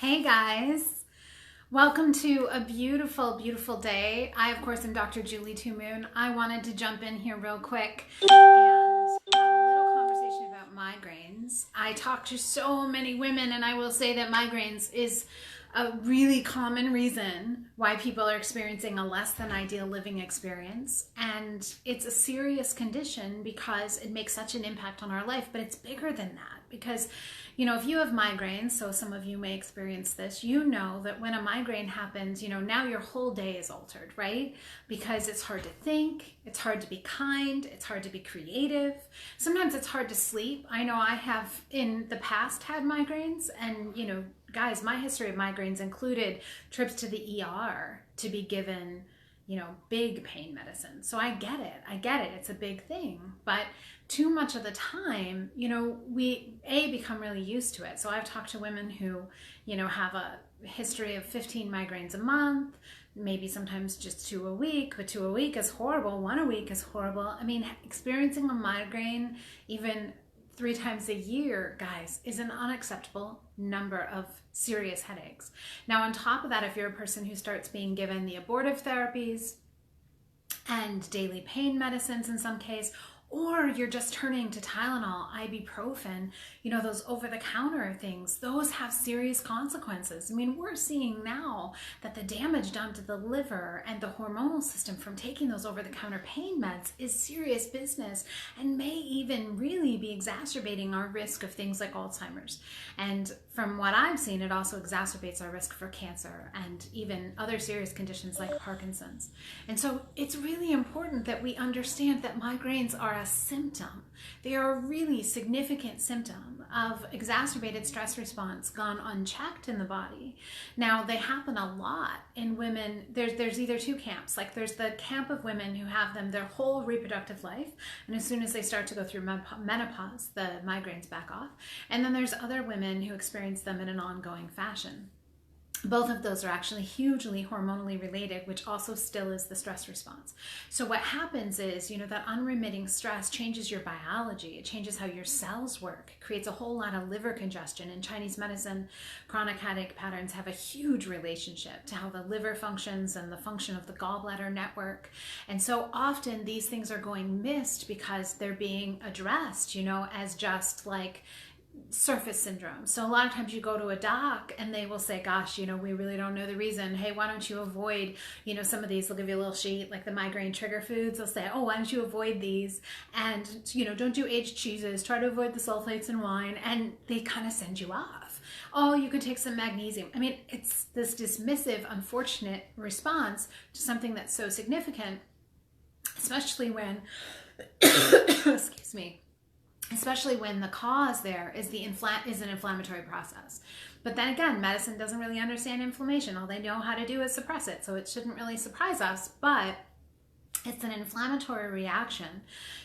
Hey guys, welcome to a beautiful, beautiful day. I, of course, am Dr. Julie Two Moon. I wanted to jump in here real quick and have a little conversation about migraines. I talk to so many women, and I will say that migraines is a really common reason why people are experiencing a less than ideal living experience. And it's a serious condition because it makes such an impact on our life, but it's bigger than that because, you know, if you have migraines, so some of you may experience this, you know that when a migraine happens, you know, now your whole day is altered, right? Because it's hard to think, it's hard to be kind, it's hard to be creative. Sometimes it's hard to sleep. I know I have in the past had migraines, and, you know, guys, my history of migraines included trips to the ER to be given, you know, big pain medicine. So I get it. It's a big thing. But too much of the time, you know, we become really used to it. So I've talked to women who, you know, have a history of 15 migraines a month, maybe sometimes just 2 a week, but 2 a week is horrible. 1 a week is horrible. I mean, experiencing a migraine even 3 times a year, guys, is an unacceptable number of serious headaches. Now, on top of that, if you're a person who starts being given the abortive therapies and daily pain medicines in some case, or you're just turning to Tylenol, ibuprofen, you know, those over-the-counter things, those have serious consequences. I mean, we're seeing now that the damage done to the liver and the hormonal system from taking those over-the-counter pain meds is serious business and may even really be exacerbating our risk of things like Alzheimer's. And from what I've seen, it also exacerbates our risk for cancer and even other serious conditions like Parkinson's. And so it's really important that we understand that migraines are a symptom. They are a really significant symptom of exacerbated stress response gone unchecked in the body. Now, they happen a lot in women. There's either two camps. Like, there's the camp of women who have them their whole reproductive life, and as soon as they start to go through menopause, the migraines back off. And then there's other women who experience them in an ongoing fashion. Both of those are actually hugely hormonally related, which also still is the stress response. So what happens is, you know, that unremitting stress changes your biology. It changes how your cells work. It creates a whole lot of liver congestion. In Chinese medicine, chronic headache patterns have a huge relationship to how the liver functions and the function of the gallbladder network. And so often these things are going missed because they're being addressed, you know, as just like surface syndrome. So a lot of times you go to a doc and they will say, gosh, you know, we really don't know the reason. Hey, why don't you avoid, you know, some of these, they'll give you a little sheet like the migraine trigger foods. They'll say, oh, why don't you avoid these? And, you know, don't do aged cheeses, try to avoid the sulfates in wine. And they kind of send you off. Oh, you can take some magnesium. I mean, it's this dismissive, unfortunate response to something that's so significant, especially when, excuse me, especially when the cause there is an inflammatory process. But then again, medicine doesn't really understand inflammation. All they know how to do is suppress it. So it shouldn't really surprise us, but it's an inflammatory reaction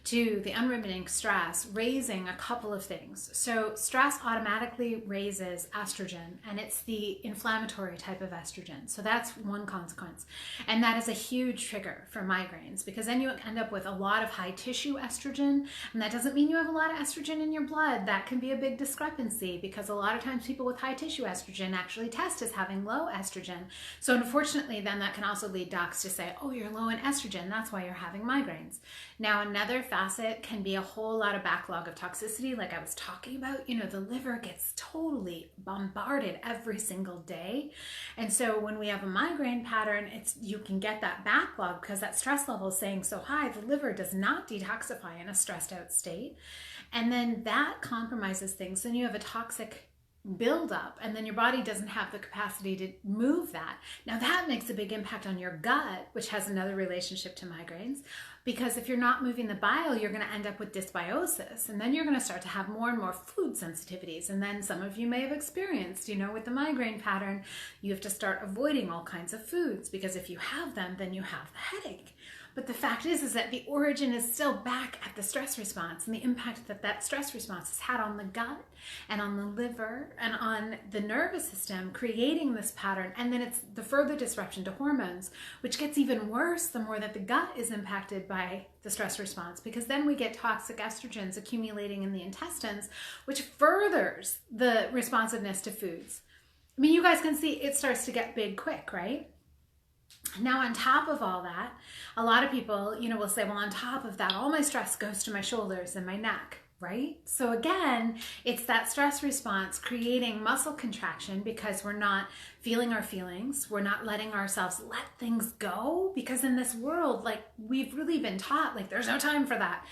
to the unremitting stress, raising a couple of things. So stress automatically raises estrogen, and it's the inflammatory type of estrogen. So that's one consequence. And that is a huge trigger for migraines, because then you end up with a lot of high tissue estrogen. And that doesn't mean you have a lot of estrogen in your blood. That can be a big discrepancy, because a lot of times people with high tissue estrogen actually test as having low estrogen. So unfortunately, then that can also lead docs to say, oh, you're low in estrogen, that's why you're having migraines. Now, another facet can be a whole lot of backlog of toxicity, like I was talking about. You know, the liver gets totally bombarded every single day. And so when we have a migraine pattern, you can get that backlog because that stress level is saying so high, the liver does not detoxify in a stressed out state. And then that compromises things. Then you have a toxic buildup, and then your body doesn't have the capacity to move that. Now that makes a big impact on your gut, which has another relationship to migraines, because if you're not moving the bile, you're going to end up with dysbiosis, and then you're going to start to have more and more food sensitivities. And then some of you may have experienced, you know, with the migraine pattern, you have to start avoiding all kinds of foods, because if you have them, then you have the headache. But the fact is that the origin is still back at the stress response, and the impact that that stress response has had on the gut and on the liver and on the nervous system, creating this pattern. And then it's the further disruption to hormones, which gets even worse the more that the gut is impacted by the stress response, because then we get toxic estrogens accumulating in the intestines, which furthers the responsiveness to foods. I mean, you guys can see it starts to get big quick, right? Now, on top of all that, a lot of people, will say, well, on top of that, all my stress goes to my shoulders and my neck, right? So again, it's that stress response creating muscle contraction because we're not feeling our feelings. We're not letting ourselves let things go, because in this world, like, we've really been taught, like, there's no time for that.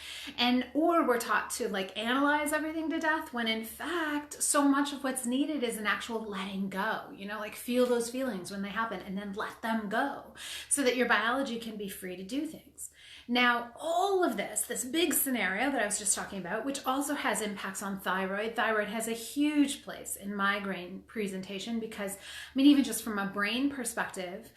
Or we're taught to, like, analyze everything to death, when in fact, so much of what's needed is an actual letting go, like, feel those feelings when they happen and then let them go so that your biology can be free to do things. Now, all of this big scenario that I was just talking about, which also has impacts on thyroid. Thyroid has a huge place in migraine presentation because, even just from a brain perspective,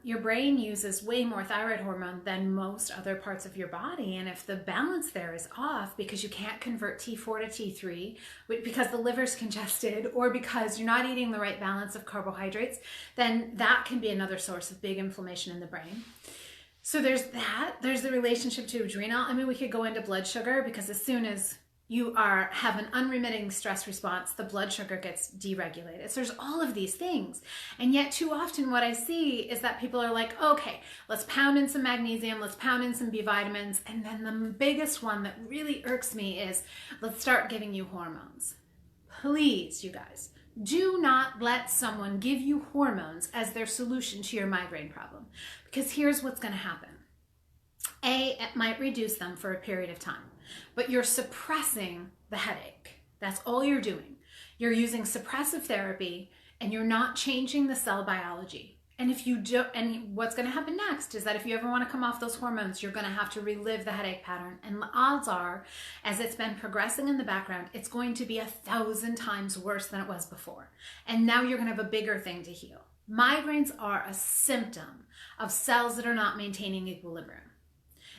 your brain uses way more thyroid hormone than most other parts of your body. And if the balance there is off because you can't convert T4 to T3, because the liver's congested, or because you're not eating the right balance of carbohydrates, then that can be another source of big inflammation in the brain. So there's that. There's the relationship to adrenal. We could go into blood sugar, because as soon as you have an unremitting stress response, the blood sugar gets deregulated. So there's all of these things. And yet too often what I see is that people are like, okay, let's pound in some magnesium, let's pound in some B vitamins. And then the biggest one that really irks me is, let's start giving you hormones. Please, you guys, do not let someone give you hormones as their solution to your migraine problem, because here's what's going to happen. A, it might reduce them for a period of time, but you're suppressing the headache. That's all you're doing. You're using suppressive therapy and you're not changing the cell biology. And if you do, and what's going to happen next is that if you ever want to come off those hormones, you're going to have to relive the headache pattern. And the odds are, as it's been progressing in the background, it's going to be 1,000 times worse than it was before. And now you're going to have a bigger thing to heal. Migraines are a symptom of cells that are not maintaining equilibrium.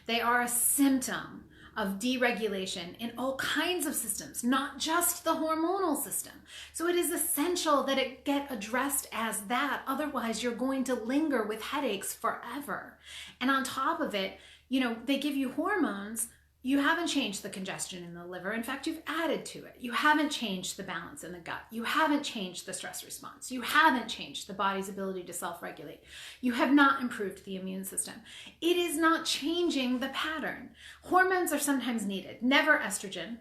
They are a symptom of deregulation in all kinds of systems, not just the hormonal system. So it is essential that it get addressed as that. Otherwise, you're going to linger with headaches forever. And on top of it, they give you hormones. You haven't changed the congestion in the liver. In fact, you've added to it. You haven't changed the balance in the gut. You haven't changed the stress response. You haven't changed the body's ability to self-regulate. You have not improved the immune system. It is not changing the pattern. Hormones are sometimes needed. Never estrogen.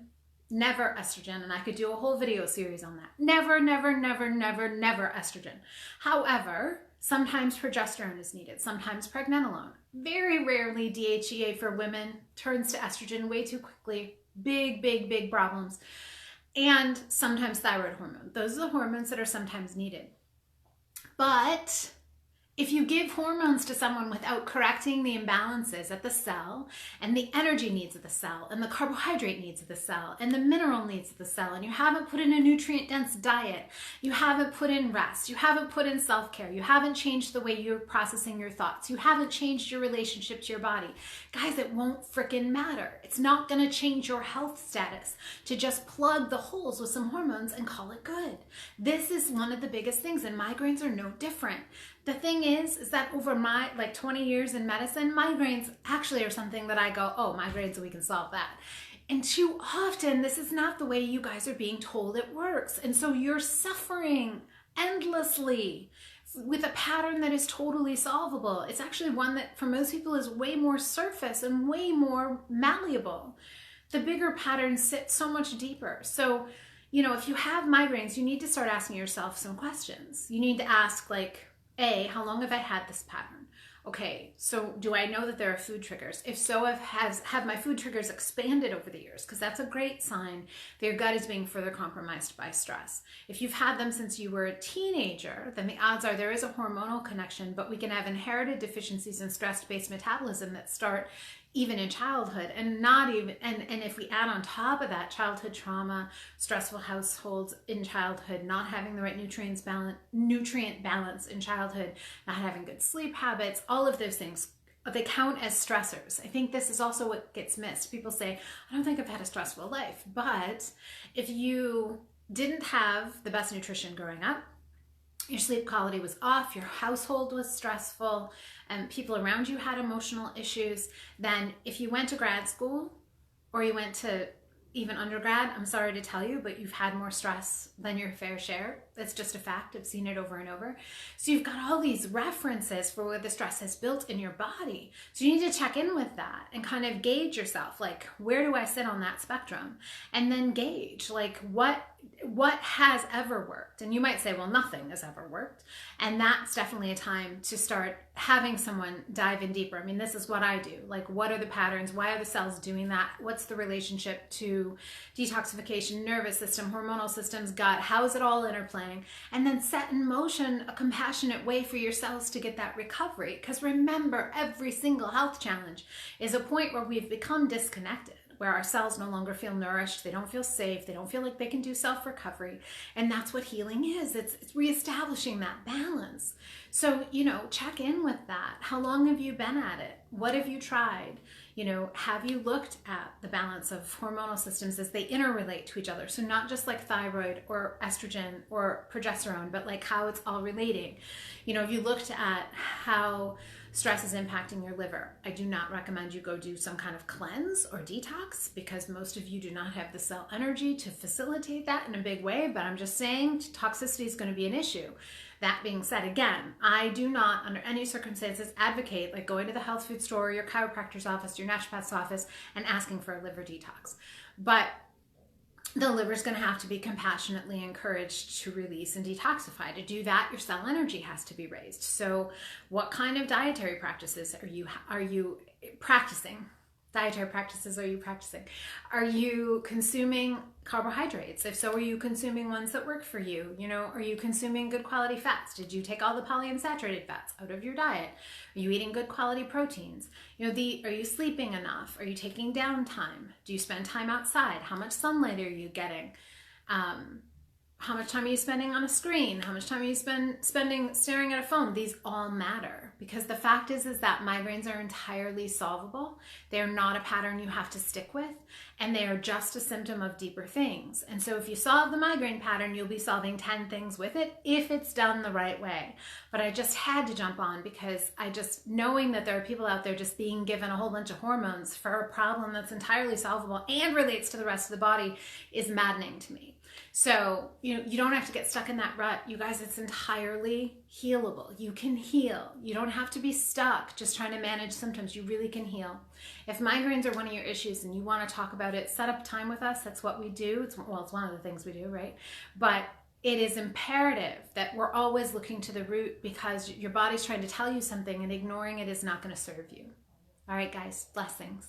Never estrogen. And I could do a whole video series on that. Never, never, never, never, never estrogen. However, sometimes progesterone is needed, sometimes pregnenolone. Very rarely DHEA for women turns to estrogen way too quickly. Big, big, big problems. And sometimes thyroid hormone. Those are the hormones that are sometimes needed. But if you give hormones to someone without correcting the imbalances at the cell, and the energy needs of the cell, and the carbohydrate needs of the cell, and the mineral needs of the cell, and you haven't put in a nutrient-dense diet, you haven't put in rest, you haven't put in self-care, you haven't changed the way you're processing your thoughts, you haven't changed your relationship to your body, guys, it won't frickin' matter. It's not gonna change your health status to just plug the holes with some hormones and call it good. This is one of the biggest things, and migraines are no different. The thing is that over my 20 years in medicine, migraines actually are something that I go, oh, migraines, we can solve that. And too often, this is not the way you guys are being told it works. And so you're suffering endlessly with a pattern that is totally solvable. It's actually one that for most people is way more surface and way more malleable. The bigger patterns sit so much deeper. So, if you have migraines, you need to start asking yourself some questions. You need to ask, A, how long have I had this pattern? Okay, so do I know that there are food triggers? If so, have my food triggers expanded over the years? Because that's a great sign that your gut is being further compromised by stress. If you've had them since you were a teenager, then the odds are there is a hormonal connection, but we can have inherited deficiencies in stress-based metabolism that start even in childhood, and if we add on top of that childhood trauma, stressful households in childhood, not having the right nutrient balance in childhood, not having good sleep habits, all of those things, they count as stressors. I think this is also what gets missed. People say, I don't think I've had a stressful life, but if you didn't have the best nutrition growing up, your sleep quality was off, your household was stressful, and people around you had emotional issues, then if you went to grad school or you went to even undergrad, I'm sorry to tell you, but you've had more stress than your fair share. It's just a fact. I've seen it over and over. So you've got all these references for where the stress has built in your body. So you need to check in with that and kind of gauge yourself, like, where do I sit on that spectrum? And then gauge, like, what has ever worked? And you might say, well, nothing has ever worked. And that's definitely a time to start having someone dive in deeper. I mean, this is what I do. Like, what are the patterns? Why are the cells doing that? What's the relationship to detoxification, nervous system, hormonal systems, gut? How is it all interplaying? And then set in motion a compassionate way for your cells to get that recovery. Because remember, every single health challenge is a point where we've become disconnected, where our cells no longer feel nourished, they don't feel safe, they don't feel like they can do self-recovery. And that's what healing is. It's reestablishing that balance. So, check in with that. How long have you been at it? What have you tried? Have you looked at the balance of hormonal systems as they interrelate to each other? So not just like thyroid or estrogen or progesterone, but like how it's all relating. Have you looked at how stress is impacting your liver? I do not recommend you go do some kind of cleanse or detox, because most of you do not have the cell energy to facilitate that in a big way. But I'm just saying toxicity is going to be an issue. That being said, again, I do not under any circumstances advocate like going to the health food store, your chiropractor's office, your naturopath's office, and asking for a liver detox. But the liver is going to have to be compassionately encouraged to release and detoxify. To do that, your cell energy has to be raised. So what kind of dietary practices are you practicing? Dietary practices are you practicing? Are you consuming carbohydrates? If so, are you consuming ones that work for you? Are you consuming good quality fats? Did you take all the polyunsaturated fats out of your diet? Are you eating good quality proteins? Are you sleeping enough? Are you taking downtime? Do you spend time outside? How much sunlight are you getting? How much time are you spending on a screen? How much time are you spending staring at a phone? These all matter, because the fact is that migraines are entirely solvable. They are not a pattern you have to stick with, and they are just a symptom of deeper things. And so if you solve the migraine pattern, you'll be solving 10 things with it if it's done the right way. But I just had to jump on, because knowing that there are people out there just being given a whole bunch of hormones for a problem that's entirely solvable and relates to the rest of the body is maddening to me. So, you don't have to get stuck in that rut. You guys, it's entirely healable. You can heal. You don't have to be stuck just trying to manage symptoms. You really can heal. If migraines are one of your issues and you want to talk about it, set up time with us. That's what we do. It's one of the things we do, right? But it is imperative that we're always looking to the root, because your body's trying to tell you something, and ignoring it is not going to serve you. All right, guys, blessings.